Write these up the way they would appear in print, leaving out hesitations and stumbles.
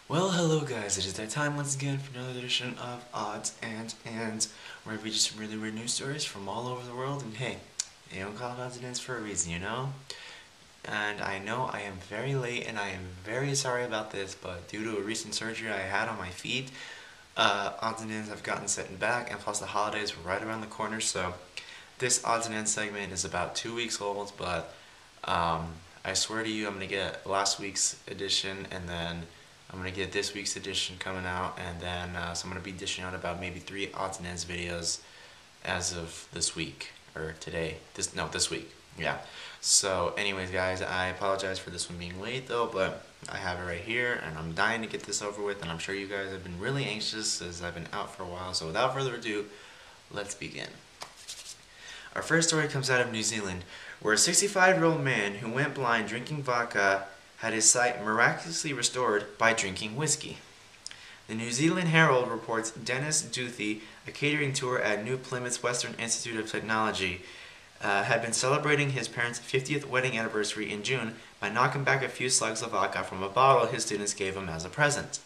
Well, hello guys, it is that time once again for another edition of Odds and Ends, where I read you some really weird news stories from all over the world, and hey, they don't call it Odds and Ends for a reason, you know? And I know I am very late and I am very sorry about this, but due to a recent surgery I had on my feet, Odds and Ends have gotten set back, and plus the holidays were right around the corner, so this Odds and Ends segment is about 2 weeks old, but I swear to you I'm going to get last week's edition, and then I'm going to get this week's edition coming out, and then so I'm going to be dishing out about maybe 3 Odds and Ends videos as of this week, or today, this week, yeah. So anyways guys, I apologize for this one being late though, but I have it right here, and I'm dying to get this over with, and I'm sure you guys have been really anxious as I've been out for a while, so without further ado, let's begin. Our first story comes out of New Zealand, where a 65-year-old man who went blind drinking vodka had his sight miraculously restored by drinking whiskey. The New Zealand Herald reports Dennis Duthie, a catering tour at New Plymouth's Western Institute of Technology, had been celebrating his parents' 50th wedding anniversary in June by knocking back a few slugs of vodka from a bottle his students gave him as a present.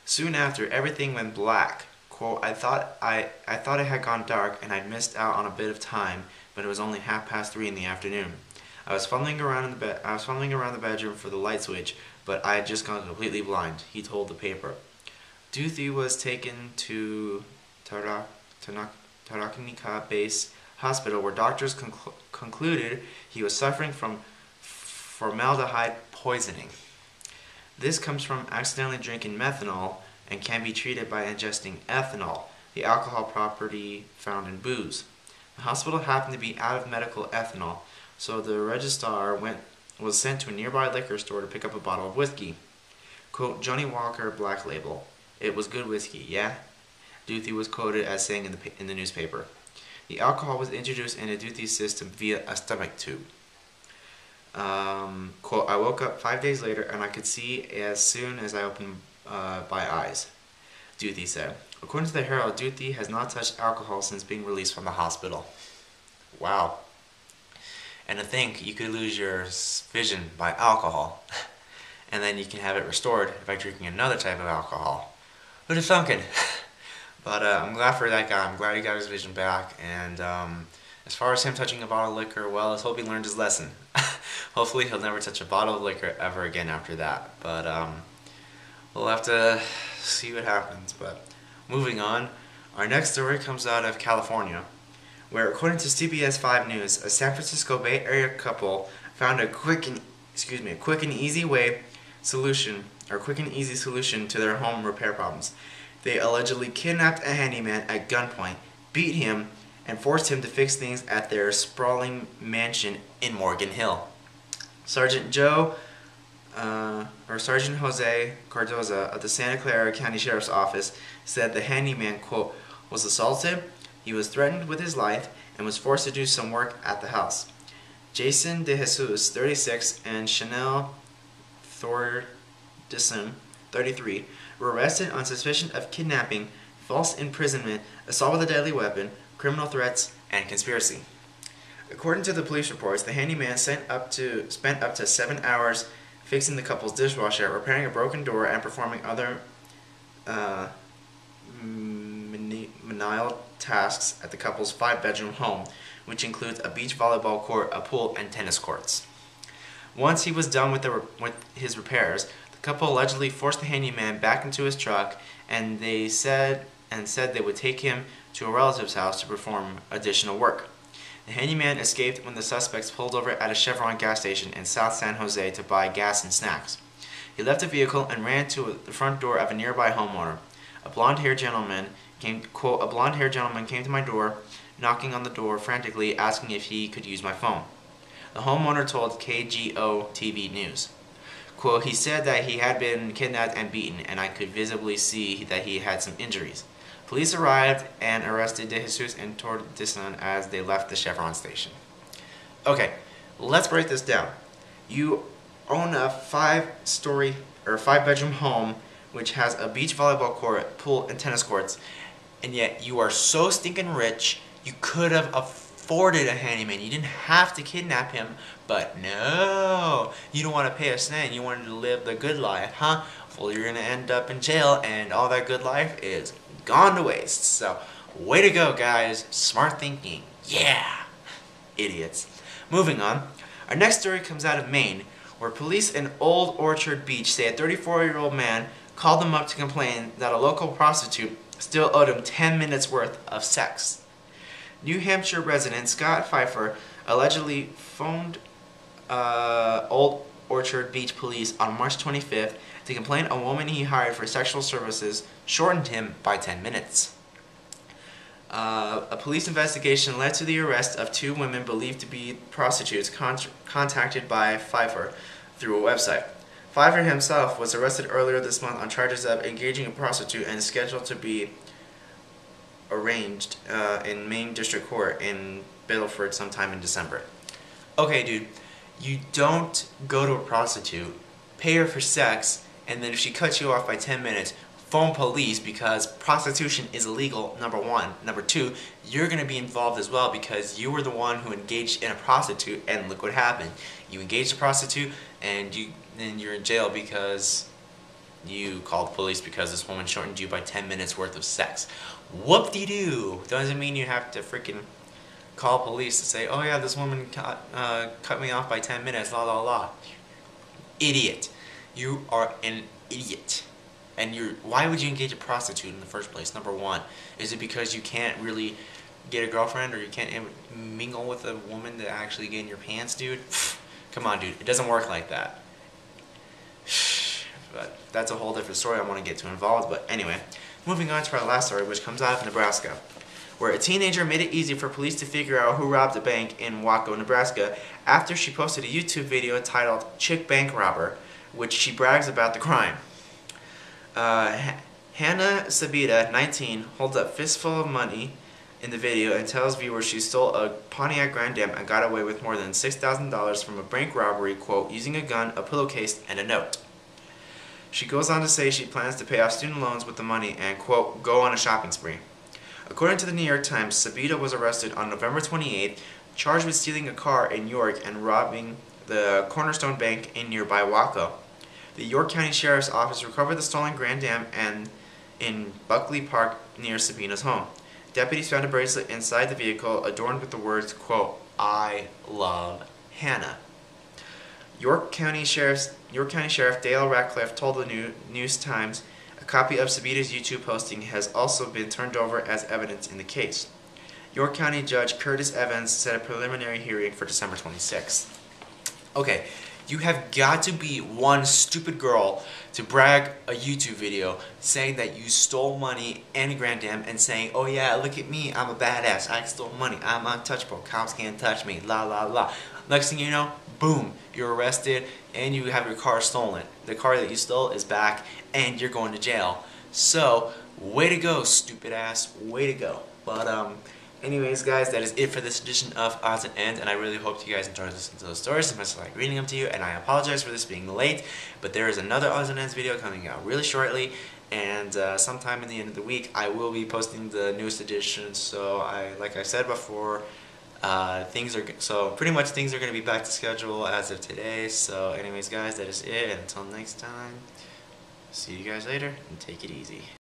Soon after, everything went black. Quote, I thought it had gone dark and I'd missed out on a bit of time, but it was only 3:30 in the afternoon. I was fumbling around the bedroom for the light switch, but I had just gone completely blind, he told the paper. Duthie was taken to Tarakinika Base Hospital, where doctors concluded he was suffering from formaldehyde poisoning. This comes from accidentally drinking methanol and can be treated by ingesting ethanol, the alcohol property found in booze. The hospital happened to be out of medical ethanol, so the registrar was sent to a nearby liquor store to pick up a bottle of whiskey. Quote, Johnny Walker Black Label. It was good whiskey, yeah? Duthie was quoted as saying in the newspaper. The alcohol was introduced into Duthie's system via a stomach tube. Quote, I woke up 5 days later and I could see as soon as I opened my eyes, Duthie said. According to the Herald, Duthie has not touched alcohol since being released from the hospital. Wow. And to think you could lose your vision by alcohol, and then you can have it restored by drinking another type of alcohol. Who'd have thunkin'? But I'm glad for that guy. I'm glad he got his vision back. And as far as him touching a bottle of liquor, well, let's hope he learned his lesson. Hopefully he'll never touch a bottle of liquor ever again after that. But we'll have to see what happens. But moving on, our next story comes out of California, where according to CBS 5 News, a San Francisco Bay Area couple found a quick and easy solution to their home repair problems. They allegedly kidnapped a handyman at gunpoint, beat him, and forced him to fix things at their sprawling mansion in Morgan Hill. Sergeant Jose Cardoza of the Santa Clara County Sheriff's Office said the handyman, quote, was assaulted, he was threatened with his life, and was forced to do some work at the house. Jason De Jesus, 36, and Chanel Thordison, 33, were arrested on suspicion of kidnapping, false imprisonment, assault with a deadly weapon, criminal threats, and conspiracy. According to the police reports, the handyman spent up to 7 hours fixing the couple's dishwasher, repairing a broken door, and performing other menial tasks at the couple's 5-bedroom home, which includes a beach volleyball court, a pool, and tennis courts. Once he was done with his repairs, the couple allegedly forced the handyman back into his truck, and said they would take him to a relative's house to perform additional work. The handyman escaped when the suspects pulled over at a Chevron gas station in South San Jose to buy gas and snacks. He left the vehicle and ran to the front door of a nearby homeowner. A blonde-haired gentleman came to my door, knocking on the door frantically, asking if he could use my phone. The homeowner told KGO TV News. Quote, he said that he had been kidnapped and beaten, and I could visibly see that he had some injuries. Police arrived and arrested De Jesus and Tordison as they left the Chevron station. Okay, let's break this down. You own a 5-bedroom home which has a beach volleyball court, pool, and tennis courts, and yet you are so stinking rich, you could have afforded a handyman. You didn't have to kidnap him, but no, you don't want to pay a cent. You wanted to live the good life, huh? Well, you're gonna end up in jail, and all that good life is gone to waste. So, way to go, guys. Smart thinking. Yeah. Idiots. Moving on. Our next story comes out of Maine, where police in Old Orchard Beach say a 34-year-old man called them up to complain that a local prostitute still owed him 10 minutes worth of sex. New Hampshire resident Scott Pfeiffer allegedly phoned Old Orchard Beach police on March 25th to complain a woman he hired for sexual services shortened him by 10 minutes. A police investigation led to the arrest of 2 women believed to be prostitutes contacted by Pfeiffer through a website. Pfeiffer himself was arrested earlier this month on charges of engaging a prostitute and is scheduled to be arraigned in Maine District Court in Biddeford sometime in December. Okay, dude, you don't go to a prostitute, pay her for sex, and then if she cuts you off by 10 minutes, phone police because prostitution is illegal, number 1. Number 2, you're going to be involved as well because you were the one who engaged in a prostitute, and look what happened. You engaged a prostitute, and you're in jail because you called police because this woman shortened you by 10 minutes worth of sex. Whoop-de-doo! Doesn't mean you have to freaking call police to say, oh yeah, this woman cut me off by 10 minutes, la la la. Idiot. You are an idiot. And why would you engage a prostitute in the first place, number 1? Is it because you can't really get a girlfriend or you can't mingle with a woman to actually get in your pants, dude? Come on, dude. It doesn't work like that. But that's a whole different story I want to get too involved. But anyway, moving on to our last story, which comes out of Nebraska, where a teenager made it easy for police to figure out who robbed a bank in Waco, Nebraska, after she posted a YouTube video entitled Chick Bank Robber, which she brags about the crime. Hannah Sabita, 19, holds up fistful of money in the video and tells viewers she stole a Pontiac Grand Am and got away with more than $6,000 from a bank robbery, quote, using a gun, a pillowcase, and a note. She goes on to say she plans to pay off student loans with the money and, quote, go on a shopping spree. According to the New York Times, Sabita was arrested on November 28th, charged with stealing a car in York and robbing the Cornerstone Bank in nearby Waco. The York County Sheriff's Office recovered the stolen Grand Am in Buckley Park near Sabina's home. Deputies found a bracelet inside the vehicle adorned with the words, quote, I love Hannah. York County Sheriff Dale Ratcliffe told the News Times a copy of Sabita's YouTube posting has also been turned over as evidence in the case. York County Judge Curtis Evans set a preliminary hearing for December 26th. Okay. You have got to be one stupid girl to brag a YouTube video saying that you stole money and a Grand Am and saying, oh yeah, look at me, I'm a badass, I stole money, I'm untouchable, cops can't touch me, la la la. Next thing you know, boom, you're arrested and you have your car stolen. The car that you stole is back and you're going to jail. So, way to go, stupid ass, way to go. But, anyways, guys, that is it for this edition of Odds and Ends, and I really hope you guys enjoyed listening to those stories as much as I like reading them to you, and I apologize for this being late, but there is another Odds and Ends video coming out really shortly, and sometime in the end of the week, I will be posting the newest edition, so like I said before, pretty much things are going to be back to schedule as of today, so anyways, guys, that is it, and until next time, see you guys later, and take it easy.